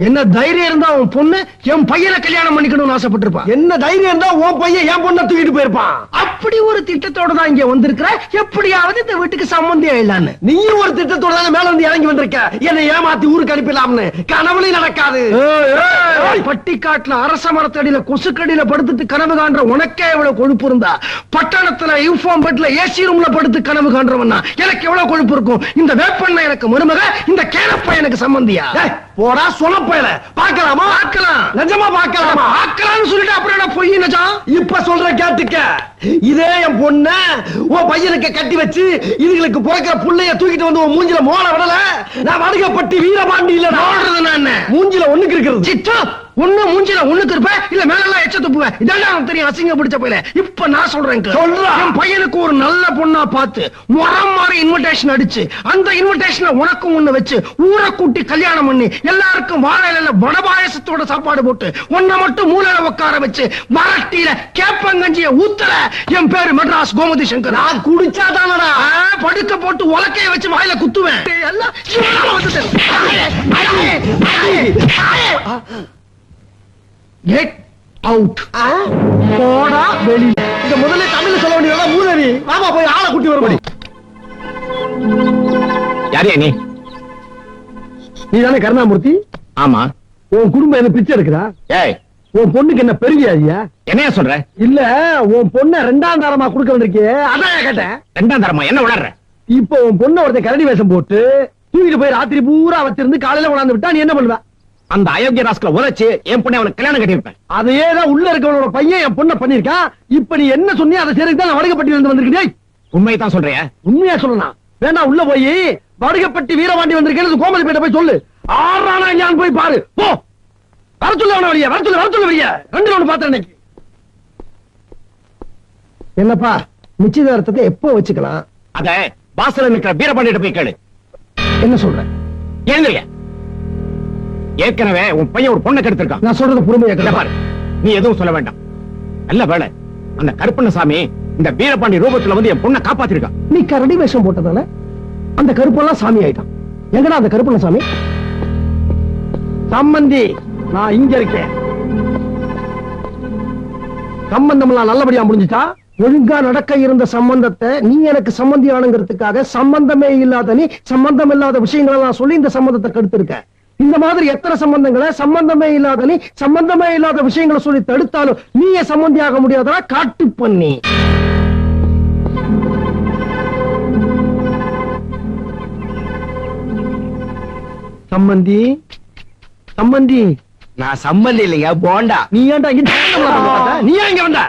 [SPEAKER 4] என்ன தைரியம் இருந்தா உன் பொண்ணு என் பையனை கல்யாணம் பண்ணிக்கணும்னு ஆசைப்பட்டிருப்பான். என்ன தைரியம் இருந்தா உன் பையன் என் பொண்ணை தூக்கிட்டு போயிருப்பான். அப்படி ஒரு திட்டத்தோட தான் இங்க வந்திருக்கிற. எப்படியாவது இந்த வீட்டுக்கு சம்பந்தி ஆயிடலான்னு. நீயும் ஒரு திட்டத்தோட தான் மேல வந்து இறங்கி வந்திருக்க. என்னை ஏமாத்தி ஊருக்கு அனுப்பிடலாம்னு. கனவுலையும் நடக்காது. பட்டிக்காட்டுல அரச மரத்தடியில கொசுக்கடியில படுத்துட்டு கனவு காண்ற உனக்கே எவ்வளவு கொழுப்பு இருந்தா, பட்டணத்துல யூனிஃபார்ம் பெட்ல ஏசி ரூம்ல படுத்து கனவு காண்றவன்னா எனக்கு எவ்வளவு கொழுப்பு இருக்கும்? இந்த வேப்பண்ண எனக்கு மருமக, இந்த கேனப்ப எனக்கு சம்பந்தியா? போடா சொல போயல. பார்க்கலாமா? பார்க்கலாம். நிஜமா பார்க்கலாமா? பார்க்கலாம்னு சொல்லிட்டு அப்புறம் என்ன பொய் நிஜம்? இப்ப சொல்ற கேட்டுக்க. இதே என் பொண்ண உன் பையனுக்கு கட்டி வச்சு இதுகளுக்கு பிறக்கிற புள்ளைய தூக்கிட்டு வந்து உன் மூஞ்சில மோள விடல. நான் வடுகப்பட்டி வீரபாண்டி இல்ல. நான் மூஞ்சில ஒண்ணுக்கு இருக்கிறது. சித்தா, ஒண்ணு மூஞ்சில ஒண்ணுக்கு இருப்ப, இல்ல மேல எச்ச துப்புவேன். இதெல்லாம் தெரியும், அசிங்க பிடிச்ச போயில. இப்ப நான் சொல்றேன், என் பையனுக்கு ஒரு நல்ல பொண்ணா பார்த்து முறம் மாதிரி இன்விடேஷன் அடிச்சு, அந்த இன்விடேஷன்ல உனக்கும் ஒண்ணு வச்சு ஊரை கூட்டி கல்யாணம் பண்ணி எல்லாருக்கும் வாழையில வடபாயசத்தோட சாப்பாடு போட்டு ஒன்ன மட்டும் மூலையில உட்கார வச்சு மரட்டியில கேப்பங்கஞ்சிய ஊத்தல. என் பேரு மெட்ராஸ் கோமதி சங்கர். நான் குடிச்சாதானடா படுக்க போட்டு உலக்கைய வச்சு வாயில குத்துவேன். எல்லாம் கெட் அவுட். போடா வெளிய. இந்த முதல்ல தமிழ்ல சொல்ல வேண்டியதா மூதேவி. வாமா போய் ஆளை கூட்டி வரபடி.
[SPEAKER 3] யாரியா நீ?
[SPEAKER 4] நீ தானே கருணாமூர்த்தி?
[SPEAKER 3] ஆமா.
[SPEAKER 4] உன் குடும்பம் என்ன பிச்சை இருக்குதா?
[SPEAKER 3] ஏய்,
[SPEAKER 4] உன் பொண்ணுக்கு என்ன பெரிய ஐயா?
[SPEAKER 3] என்னையா சொல்ற?
[SPEAKER 4] இல்ல, உன் பொண்ண ரெண்டாம் தரமா கொடுக்க வந்திருக்கே, அதான் கேட்டேன்.
[SPEAKER 3] ரெண்டாம் தரமா? என்ன உளர்ற?
[SPEAKER 4] இப்ப உன் பொண்ண ஒருத்தன் கரடி வேஷம் போட்டு தூக்கிட்டு போய் ராத்திரி பூரா வச்சிருந்து காலையில உணர்ந்து விட்டா நீ என்ன பண்ணுவ?
[SPEAKER 3] அந்த அயோக்கிய ராஸ்கல உரைச்சு என் பொண்ணை அவனுக்கு கல்யாணம் கட்டியிருப்பேன்.
[SPEAKER 4] அதையே தான் உள்ள இருக்கவனோட பையன் என் பொண்ணை பண்ணிருக்கான். இப்ப நீ என்ன சொன்னியோ அதை சரிக்கு தான் நான் வடுகப்பட்டி வந்து வந்திருக்கேன்.
[SPEAKER 3] உண்மையை தான் சொல்றியா?
[SPEAKER 4] உண்மையா சொல்லலாம். வேணா உள்ள போய் வடுகப்பட்டி வீரபாண்டி வந்திருக்கேன்னு கோமதிப்பேட்டை போய் சொல்லு. ஆறானா ஞான் போய் பாரு. போ, வர சொல்ல அவன வழியா, வர சொல்ல வழியா. ரெண்டு ஒண்ணு பாத்தேன் இன்னைக்கு. என்னப்பா நிச்சயதார்த்தத்தை எப்போ வச்சுக்கலாம்?
[SPEAKER 3] அத வாசல்ல நிக்கிற வீரபாண்டியிட்ட போய் கேளு.
[SPEAKER 4] என்ன சொல்ற?
[SPEAKER 3] ஏங்க ஏற்கனவே உன் பையன் ஒரு பொண்ணை கெடுத்திருக்கான்.
[SPEAKER 4] நான் சொல்றது பொறுமையா
[SPEAKER 3] பாரு, நீ எதுவும் சொல்ல வேண்டாம். நல்ல வேலை அந்த கருப்பண்ணசாமி இந்த வீரபாண்டி ரூபத்துல வந்து என் பொண்ணை காப்பாத்திருக்கான்.
[SPEAKER 4] நீ கரடி வேஷம் போட்டதால அந்த கருப்பெல்லாம் சாமி ஆயிட்டான். எங்கடா அந்த கருப்பண்ணசாமி? சம்பந்தி, நான் இங்க இருக்கேன். சம்பந்தம் எல்லாம் நல்லபடியா முடிஞ்சுட்டா? ஒழுங்கா நடக்க இருந்த சம்பந்தத்தை நீ எனக்கு சம்பந்தி ஆனுங்கிறதுக்காக சம்பந்தமே இல்லாத நீ சம்பந்தம் இல்லாத விஷயங்கள் எல்லாம் சொல்லி இந்த சம்பந்தத்தை கெடுத்திருக்க. இந்த மாதிரி எத்தனை சம்பந்தங்களை சம்பந்தமே இல்லாத நீ சம்பந்தமே இல்லாத விஷயங்களை சொல்லி தடுத்தாலும் நீயே சம்பந்தியாக முடியாதா காட்டு பண்ணி. சம்பந்தி சம்பந்தி.
[SPEAKER 3] நான் சம்பந்தி இல்லைங்க, போண்டா.
[SPEAKER 4] நீ ஏன்டா இங்க பார்த்த? நீ ஏன் இங்க வந்த?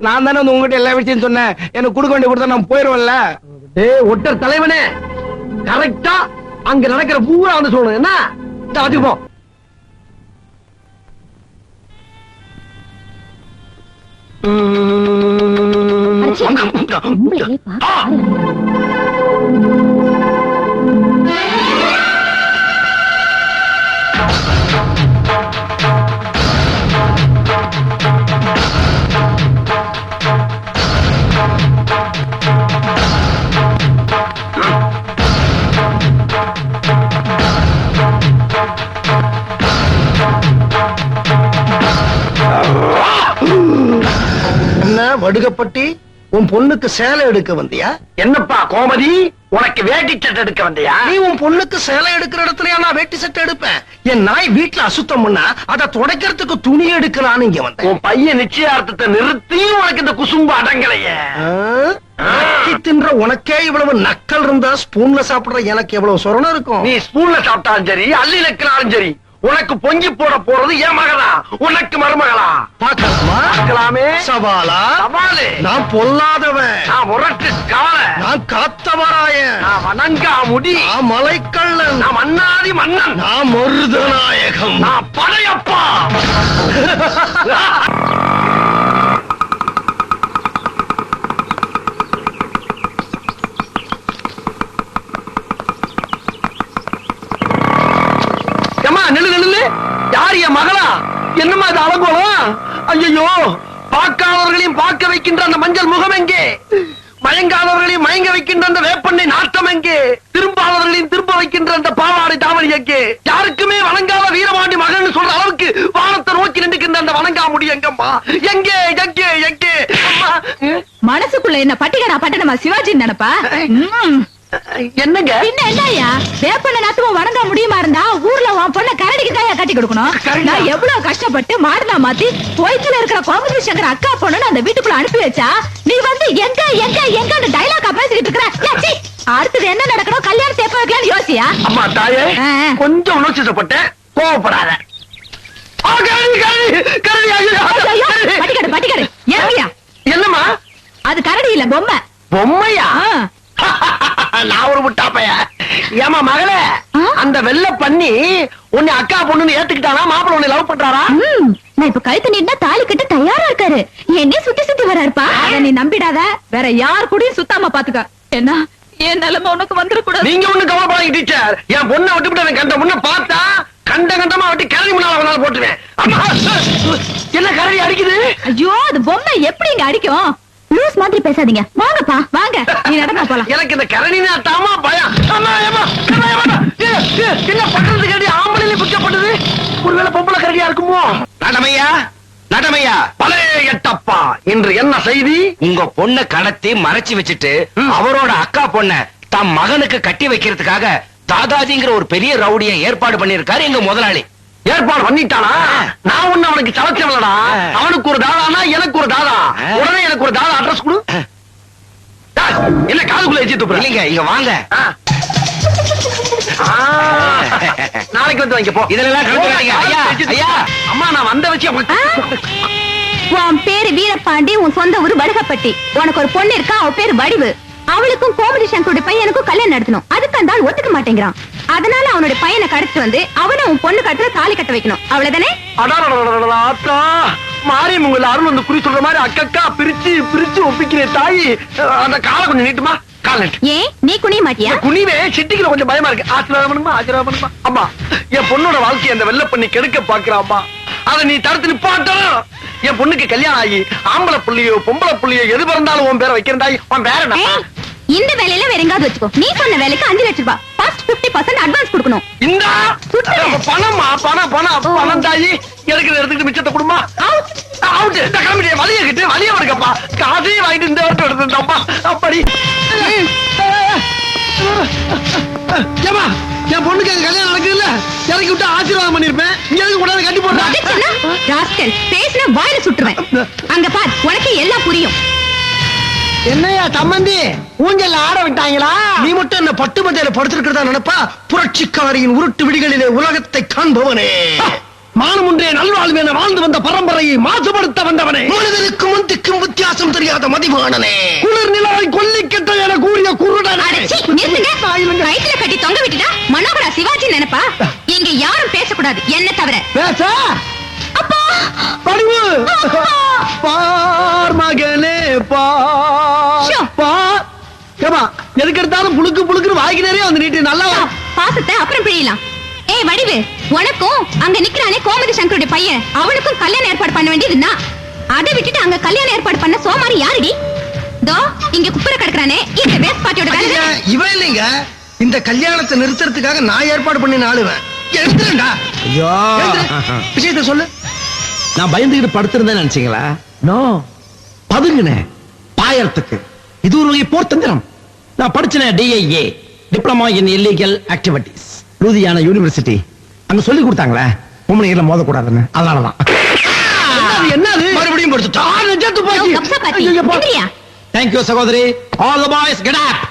[SPEAKER 3] நான் தானே வந்து உங்ககிட்ட எல்லா விஷயம் சொன்னேன். எனக்கு கொடுக்க வேண்டிய கொடுத்தா நான் போயிருவேன்ல.
[SPEAKER 4] டேய் ஒட்டர் தலைவனே, கரெக்டா அங்க நடக்கிற பூரா வந்து சொல்லணும். என்ன அதுக்கு போ.
[SPEAKER 5] உங்களையே பார்க்க
[SPEAKER 4] என்ன வடுகப்பட்டி, உன் பொண்ணுக்கு சேலை எடுக்க வந்தியா?
[SPEAKER 3] என்னப்பா கோமதி, உனக்கு வேட்டி சட்டை எடுக்க வந்தியா?
[SPEAKER 4] நீ உன் பொண்ணுக்கு சேலை எடுக்கிற இடத்துலயா நான் வேட்டி சட்டை எடுப்பேன்? என் நாய் வீட்டுல அசுத்தம் பண்ணா அதை துடைக்கிறதுக்கு துணி எடுக்கலான்னு இங்க வந்தேன்.
[SPEAKER 3] உன் பையன் நிச்சயார்த்தத்தை நிறுத்தி உனக்கு இந்த குசும்பு அடங்கலையே.
[SPEAKER 4] நக்கி தின்ற உனக்கே இவ்வளவு நக்கல் இருந்தா ஸ்பூன்ல சாப்பிடுற எனக்கு எவ்வளவு சொரணம் இருக்கும்.
[SPEAKER 3] நீ ஸ்பூன்ல சாப்பிட்டாலும் சரி, அள்ளி நக்கினாலும் சரி, உனக்கு பொங்கி போட போறது என் மகளா, உனக்கு மருமகளா? பார்க்கலாமே.
[SPEAKER 4] சவாலா?
[SPEAKER 3] சவாலு.
[SPEAKER 4] நான் பொல்லாதவன்,
[SPEAKER 3] நான் முரட்டு கால,
[SPEAKER 4] நான் காத்தவராயன்,
[SPEAKER 3] நான் வணங்கா முடி,
[SPEAKER 4] நான் மலைக்கள்ளன்,
[SPEAKER 3] நான் மன்னாதி மன்னன்,
[SPEAKER 4] நான் மருதநாயகம்,
[SPEAKER 3] நான் படையப்பா. யார் என் மகளா? என்னமா இது அலங்கோலம்? ஐயோ, பார்க்காதவர்களையும் பார்க்க வைக்கின்ற அந்த மஞ்சள் முகம் எங்கே? மயங்காதவர்களையும் மயங்க வைக்கின்ற அந்த வேப்பண்ணை நாட்டம் எங்கே? திரும்பாதவர்களையும் திரும்ப வைக்கின்ற அந்த பாவாடை தாவணி எங்கே? யாருக்குமே வணங்காத வீரபாண்டி மகன் சொல்ற அளவுக்கு வானத்தை நோக்கி நின்றுக்கின்ற அந்த வணங்காமுடி எங்கம்மா? எங்கே எங்கே எங்கே?
[SPEAKER 6] மனசுக்குள்ள என்ன பட்டிகடா பட்டணமா சிவாஜி நினைப்பா?
[SPEAKER 3] என்னங்க
[SPEAKER 6] என்னய்யா வேப்பண்ண நாத்துவ வணங்க முடியுமா இருந்தா ஊர்ல உன் பொண்ண கரடிக்கு தாயா கட்டி கொடுக்கணும். நான் எவ்வளவு கஷ்டப்பட்டு மாடுனா மாத்தி போய்த்துல இருக்கிற கோமதி சங்கர் அக்கா பொண்ணு அந்த வீட்டுக்குள்ள அனுப்பி வச்சா நீ வந்து எங்க எங்க எங்க டைலாக்கா பேசிக்கிட்டு இருக்கிற? அடுத்தது என்ன நடக்கணும், கல்யாணத்தை எப்ப வைக்கலாம்னு யோசியா?
[SPEAKER 3] அம்மா தாயே, கொஞ்சம் உணர்ச்சிப்பட்டேன், கோவப்படாத.
[SPEAKER 6] பட்டிக்காடு ஏன்யா?
[SPEAKER 3] என்னம்மா
[SPEAKER 6] அது கரடி இல்ல, பொம்மை.
[SPEAKER 3] பொம்மையா? நான் ஒரு முட்டாப்பைய. ஏமா மகளே, அந்த வெள்ள பண்ணி உன்னை அக்கா பொண்ணுன்னு ஏத்துக்கிட்டானா? மாப்பிள்ள உன்னை லவ் பண்றாரா?
[SPEAKER 5] நான் இப்ப கழுத்து நீட்டா தாலி கட்ட தயாரா இருக்காரு. என்னைய சுத்தி சுத்தி வராருப்பா.
[SPEAKER 6] அத நீ நம்பிடாத, வேற யார் கூடயும் சுத்தாம பாத்துக்க. என்ன என் நிலைமை உனக்கு வந்துடக்கூடாது.
[SPEAKER 3] நீங்க ஒண்ணு கவலைப்படாதீங்க டீச்சர். என் பொண்ணை விட்டுவிட்டு எனக்கு அந்த பொண்ணை பார்த்தா கண்டமா விட்டு கிளறி முன்னால போட்டுவேன். என்ன கரடி அடிக்குது?
[SPEAKER 6] ஐயோ, அது பொம்மை எப்படி இங்க அடிக்கும்?
[SPEAKER 5] லூஸ் மாதிரி பேசாதீங்க, வாங்கப்பா
[SPEAKER 6] வாங்க, நீ நடமா போலாம்.
[SPEAKER 3] எனக்கு இந்த கரடினா தாமா பயம். என்ன பண்றது? கரடி ஆம்பளையில பிடிக்கப்பட்டது. ஒருவேளை பொம்பளை கரடியா இருக்குமோ?
[SPEAKER 7] நடமையா நடமையா,
[SPEAKER 3] பலே எட்டப்பா, இன்று என்ன செய்தி?
[SPEAKER 7] உங்க பொண்ணை கடத்தி மறைச்சு வச்சுட்டு அவரோட அக்கா பொண்ண தம் மகனுக்கு கட்டி வைக்கிறதுக்காக தாதாஜிங்கிற ஒரு பெரிய ரவுடியை ஏற்பாடு பண்ணிருக்காரு எங்க முதலாளி.
[SPEAKER 3] ஏற்பாடு பண்ணிட்டானா? நான் ஒண்ணு அவனுக்கு சளைச்சவளடா. அவனுக்கு ஒரு தாதானா எனக்கு ஒரு தாதா. உடனே எனக்கு ஒரு தாதா அட்ரஸ் கொடு. என்ன காதுக்குள்ள வச்சு துப்புற?
[SPEAKER 7] இல்லைங்க, இங்க வாங்க.
[SPEAKER 3] நாளைக்கு வந்து வாங்க போ.
[SPEAKER 7] இதெல்லாம் கலந்துக்காதீங்க. ஐயா ஐயா,
[SPEAKER 3] அம்மா நான் வந்த வச்சு
[SPEAKER 5] உன் பேரு வீரபாண்டி, உன் சொந்த ஊரு வடுகப்பட்டி. உனக்கு ஒரு பொண்ணு இருக்கா, அவ பேரு வடிவு. அவளுக்கும் கோமதி சங்கருடைய பையனுக்கும் கல்யாணம் நடத்தணும். அதுக்கு அந்த ஆள் ஒத்துக்க மாட்டேங்கிறான். அதனால அவனுடைய பையனை கடத்தி வந்து அவனை உன் பொண்ணு கட்டுல தாலி கட்ட வைக்கணும். அவ்வளவுதானே?
[SPEAKER 3] அடா மாரியம்மங்கள அருள் வந்து குறி சொல்ற மாதிரி அக்கா பிரிச்சு பிரிச்சு ஒப்பிக்கிற தாய். அந்த காலை கொஞ்சம் நீட்டுமா? கால் நீட்டு.
[SPEAKER 5] ஏன் நீ குனிய மாட்டியா?
[SPEAKER 3] குனிவே சிட்டிக்கிற கொஞ்சம் பயமா இருக்கு. ஆசீர்வாதம் பண்ணுமா? அம்மா, என் பொண்ணோட வாழ்க்கையை அந்த வெள்ள பண்ணி கெடுக்க பாக்குறாம்மா. அதை நீ தடுத்து நிப்பாட்டணும். என் பொண்ணுக்கு கல்யாணம் ஆகி ஆம்பளை புள்ளியோ பொம்பளை புள்ளியோ எது பிறந்தாலும் உன் பேரை வைக்கிறதாய். உன் பேர
[SPEAKER 5] இந்த வேலையில வேற எங்காவது வச்சுக்கோ. நீ சொன்ன வேலைக்கு 5 லட்சம் ரூபாய் ஃபர்ஸ்ட் 50% அட்வான்ஸ் கொடுக்கணும்.
[SPEAKER 3] இந்த பணமா? பணம் தாயி எனக்கு எடுத்துக்கிட்டு மிச்சத்தை கொடுமா? அவுட். இந்த கிளம்பிட்டே வலிய கிட்டு வலிய வருக்கப்பா. காசையும் வாங்கிட்டு இந்த வருஷம் எடுத்துட்டோம்ப்பா. அப்படி ஏமா
[SPEAKER 2] என் பொண்ணுக்கு அங்க கல்யாணம் நடக்குதுல்ல, இறக்கி விட்டு ஆசீர்வாதம் பண்ணிருப்பேன். இங்க எதுக்கு கூடாது கட்டி போடுறேன்.
[SPEAKER 5] உதைச்சேன்னா, ராஸ்கல், பேசினா வாயில சுட்டுருவேன். அங்க பார், உனக்கு எல்லாம் புரியும்.
[SPEAKER 2] என்னையா சம்பந்தி ஊஞ்சல்ல ஆட விட்டாங்களா? நீ மட்டும் என்ன பட்டு மந்தையில படுத்திருக்கிறதா நினைப்பா? புரட்சிக்காரியின் உருட்டு விடிகளிலே உலகத்தை காண்பவனே, மானம் ஒன்றே நல்வாழ்வு என வாழ்ந்து வந்த பரம்பரையை மாசுபடுத்த வந்தவனே, மனிதனுக்கும் முந்திக்கும் வித்தியாசம் தெரியாத மதிவானனே, குளிர் நிலவை கொல்லிக்கட்ட என கூறிய குருடனே.
[SPEAKER 5] அடச்சி, நிறுத்துங்க. வயித்துல கட்டி தொங்க விட்டுட்டா மனோகரா சிவாஜி நினைப்பா? இங்க யாரும் பேசக்கூடாது, என்ன தவிர.
[SPEAKER 2] பேச
[SPEAKER 5] அப்பா,
[SPEAKER 2] படிவு பார் மகனே பார்
[SPEAKER 5] ஷோ.
[SPEAKER 2] பார். ஏமா எதுக்கு எடுத்தாலும் புழுக்கு புழுக்குன்னு வாய்க்கு நிறைய வந்து நீட்டு நல்லா வா.
[SPEAKER 5] பாசத்தை அப்புறம் பிழியலாம். ஏய் வடிவு, உனக்கும் அங்க நிக்கிறானே கோமதி சங்கருடைய பையன், அவனுக்கும் கல்யாணம் ஏற்பாடு பண்ண வேண்டியது நான். அதை விட்டுட்டு அங்க கல்யாணம் ஏற்பாடு பண்ண சோமாரி யாருடி? தோ இங்க குப்புற கிடக்குறானே, இந்த வேஸ்ட் பார்ட்டியோட வேலை.
[SPEAKER 2] ஐயா, இவன் இல்லைங்க, இந்த கல்யாணத்தை நிறுத்துறதுக்காக நான் ஏற்பாடு பண்ணி ஆளுவேன். எடுத்துறேன்டா.
[SPEAKER 4] ஐயோ,
[SPEAKER 2] விஷயத்தை சொல்லு.
[SPEAKER 4] நான் பயந்துகிட்டு படுத்திருந்தேன் நினைச்சீங்களா? நோ, பதுங்கினேன் பாயறதுக்கு. இது ஒரு வகை போர் தந்திரம். நான் படிச்சேன் DIA, diploma in illegal activities, Ludhiana university. அங்க சொல்லி கொடுத்தாங்களே பொம்பளைகளை மோதக்கூடாதுன்னு, அதனாலதான்.
[SPEAKER 2] என்னது மறுபடியும் படுத்துட்டா? நெஞ்சத்து போச்சு.
[SPEAKER 5] கப்சா பாத்தி,
[SPEAKER 2] ஐயோ, போ.
[SPEAKER 5] எந்திரியா?
[SPEAKER 4] தேங்க்யூ சகோதரி. All the boys get up.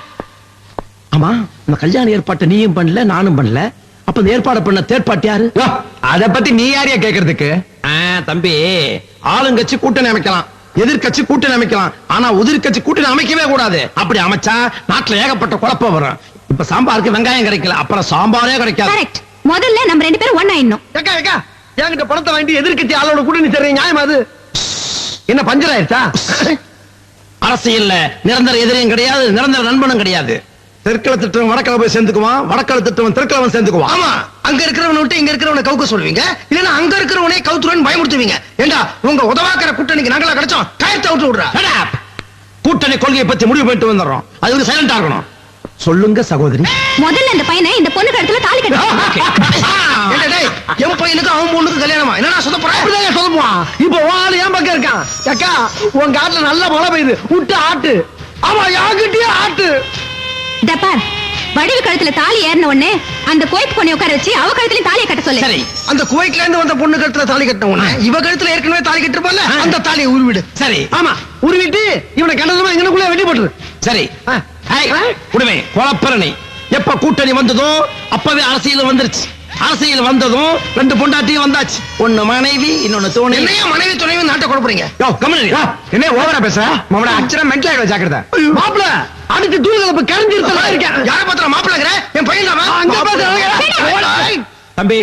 [SPEAKER 4] ஆமா, இந்த கல்யாண ஏற்பாட்டை நீயும் பண்ணல, நானும் பண்ணல. அப்ப இந்த ஏற்பாடு பண்ண தேர்ட் பார்ட்டி யாரு?
[SPEAKER 3] அத பத்தி நீ யாரையா கேக்குறதுக்கு?
[SPEAKER 4] தம்பி, ஆளுங்கட்சி கூட்டணி அமைக்கலாம், எதிர்கட்சி கூட்டணி அமைக்கலாம், ஆனா உதிர்கட்சி கூட்டணி அமைக்கவே கூடாது. அப்படி அமைச்சா நாட்டுல ஏகப்பட்ட குழப்பம் வரும். இப்ப சாம்பாருக்கு வெங்காயம் கிடைக்கல, அப்புறம் சாம்பாரே கிடைக்காது.
[SPEAKER 5] கரெக்ட். முதல்ல நம்ம ரெண்டு பேரும் ஒண்ணா இன்னும்.
[SPEAKER 2] ஏக்கா ஏக்கா, என்கிட்ட பணத்தை வாங்கிட்டு எதிர்க்கட்சி ஆளோட கூட நீ தர்றீங்க, நியாயமா அது? என்ன பஞ்சர் ஆயிடுச்சா?
[SPEAKER 4] அரசியல்ல நிரந்தர எதிரியும் கிடையாது, நிரந்தர நண்பனும் கிடையாது. தெற்குல திட்டம் வடக்கில போய் சேர்ந்துக்குவான், வடக்கில திட்டம் தெற்குல சேர்ந்துக்குவான்.
[SPEAKER 2] ஆமா, அங்க இருக்கிறவனை விட்டு இங்க இருக்கிறவனை கவுக்க சொல்லுவீங்க, இல்லன்னா அங்க இருக்கிறவனே கவுத்துருவன் பயமுறுத்துவீங்க. ஏண்டா உங்க உதவாக்கிற கூட்டணிக்கு நாங்களா கிடைச்சோம்? கயத்தை விட்டு விடுறா.
[SPEAKER 4] Shut up. கூட்டணி கொள்கையை பத்தி முடிவு பண்ணிட்டு வந்துடுறோம். அது வந்து சைலண்டா இருக்கணும். சொல்லுங்க சகோதரி.
[SPEAKER 5] முதல்ல இந்த பையனை இந்த பொண்ணு கழுத்துல தாலி கட்டு.
[SPEAKER 2] ஏண்டா டேய், என் பையனுக்கு அவன் பொண்ணுக்கு கல்யாணமா? என்னடா சொல்ல போற? அப்படிதான் சொல்லுவான். இப்போ வாள் ஏன் பக்கம் இருக்கான்? அக்கா, உன் காட்டுல நல்ல மழை பெய்யுது, விட்டு ஆட்டு. ஆமா, யாங்கிட்டே ஆட்டு.
[SPEAKER 5] டப்பார், வடிவு கழுத்துல தாலி ஏறின உடனே அந்த கோயிலுக்கு பொண்ணை உட்கார வச்சு அவ கழுத்துலயும் தாலியை கட்ட சொல்லு.
[SPEAKER 4] சரி,
[SPEAKER 2] அந்த குவைட்ல இருந்து வந்த பொண்ணு கழுத்துல தாலி கட்டின உடனே இவ கழுத்துல ஏற்கனவே தாலி கட்டிருப்பால, அந்த தாலியை உருவிடு.
[SPEAKER 4] சரி.
[SPEAKER 2] ஆமா, உருவிட்டு இவனை கண்டதுமா எங்கனக்குள்ள வெட்டி போட்டுரு.
[SPEAKER 4] சரி. விடுவே குழப்பரணி. எப்ப கூட்டணி வந்ததோ அப்பவே அரசியல் வந்துருச்சு. அரசியல் வந்ததும் ரெண்டு பொண்டாட்டியும் வந்தாச்சு. ஒண்ணு மனைவி, இன்னொன்னு துணை.
[SPEAKER 2] என்னையா மனைவி துணைவி நாட்டை குழப்பறீங்க?
[SPEAKER 3] என்ன ஓவரா பேச? மாமடா அச்சரம் மென்டல் ஆயிடுவா, ஜாக்கிரதை.
[SPEAKER 2] மாப்பிள அடுத்து தூள்களப்ப கரைஞ்சிருத்தா இருக்கேன். யார பத்திர மாப்பிளங்கற? என் பையன் தான். அங்க பாத்து
[SPEAKER 4] தம்பி,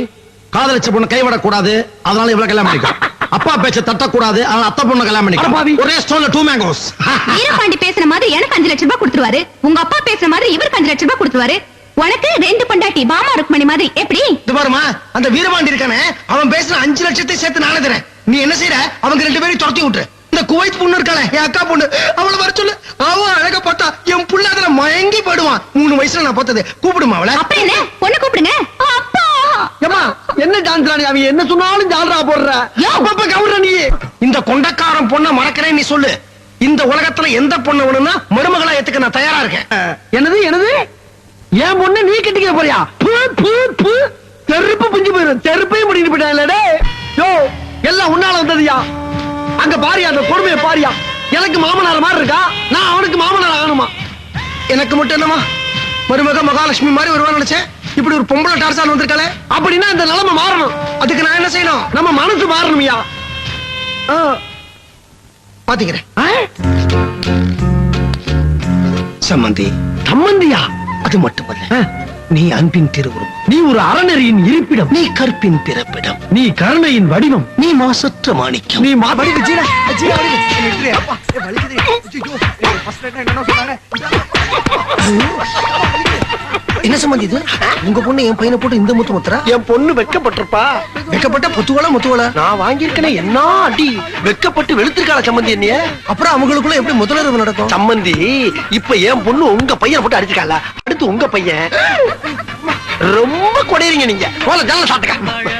[SPEAKER 4] காதலிச்ச பொண்ணு கைவிடக்கூடாது, அதனால இவ்வளவு கல்யாணம் பண்ணிக்கலாம். அப்பா பேச்ச தட்டக்கூடாது, அதனால அத்தை பொண்ணு கல்யாணம் பண்ணிக்கலாம். ஒரே ஸ்டோன்ல 2 மேங்கோஸ்.
[SPEAKER 5] வீரபாண்டி பேசுற மாதிரி எனக்கு 5 லட்சம் ரூபாய் கொடுத்துருவாரு, உங்க அப்பா பேசுற மாதிரி இவருக்கு 5 லட்சம் ரூபாய் கொடுத்துருவாரு. உனக்கு 2 பொண்டாட்டி, பாமா ருக்மணி மாதிரி. எப்படி?
[SPEAKER 2] இது பாருமா, அந்த வீரபாண்டி இருக்கானே, அவன் பேசுற 5 லட்சத்தை சேர்த்து நானே தரேன். நீ என்ன செய்யற? அவங்க 2 பேரையும் துரத்தி விட்டுரு. இந்த குவைத் பொண்ணு இருக்காளே, என் அக்கா பொண்ணு, அவளை வர சொல்லு. அவ அழகா பார்த்தா என் புள்ள அதுல மயங்கி போயிடுவான். 3 வயசுல நான் பார்த்தது. கூப்பிடுமா அவளை?
[SPEAKER 5] அப்ப என்ன, பொண்ணு கூப்பிடுங்க. அப்பா,
[SPEAKER 2] ஏமா என்ன டான்ஸ் ராணி, அவன் என்ன சொன்னாலும் ஜால்ரா போடுற. அப்பப்ப கவுற நீ. இந்த கொண்டக்காரன் பொண்ணை மறக்கிறேன் நீ சொல்லு. இந்த உலகத்துல எந்த பொண்ணு வேணும்னா மருமகளா ஏத்துக்க நான் தயாரா இருக்கேன். என்னது என்னது? என் பொண்ணு நீ கட்டிக்க போறியா? செருப்பு புஞ்சு போயிடும். செருப்பையும் முடிட்டு போயிட்டாங்களே. யோ, எல்லாம் உன்னால வந்ததுயா. அங்க பாரியா, அந்த கொடுமையை பாரியா. எனக்கு மாமனார் மாதிரி இருக்கா, நான் அவனுக்கு மாமனார் ஆகணுமா? எனக்கு மட்டும் என்னமா மருமக மகாலட்சுமி மாதிரி வருவான்னு நினைச்சேன். இப்படி ஒரு பொம்பளை டார்சான் வந்திருக்காளே. அப்படின்னா இந்த நிலைமை மாறணும். அதுக்கு நான் என்ன செய்யணும்? நம்ம மனசு மாறணும்யா. பாத்தீங்க சம்மந்தி. சம்மந்தியா? அது மட்டுமல்ல, நீ அன்பின் திருவுருவம், நீ ஒரு அறநெறியின் இருப்பிடம், நீ கற்பின் பிறப்பிடம், நீ கருணையின் வடிவம், நீ மாசற்ற மாணிக்கம், நீ என்ன சம்பந்தி இது? உங்க பொண்ணு என் பையனை போட்டு இந்த முத்து முத்துறா? என் பொண்ணு வெக்கப்பட்டிருப்பா. வெக்கப்பட்ட பொத்துவளா முத்துவளா? நான் வாங்கியிருக்கேனே என்ன அடி. வெக்கப்பட்டு வெளுத்திருக்காள சம்பந்தி என்னைய. அப்புறம் அவங்களுக்குள்ள எப்படி முதலுறவு நடக்கும் சம்பந்தி? இப்ப என் பொண்ணு உங்க பையனை போட்டு அடிச்சிருக்காள, அடுத்து உங்க பையன். ரொம்ப கொடையறீங்க நீங்க. போல ஜல்ல சாப்பிட்டுக்க.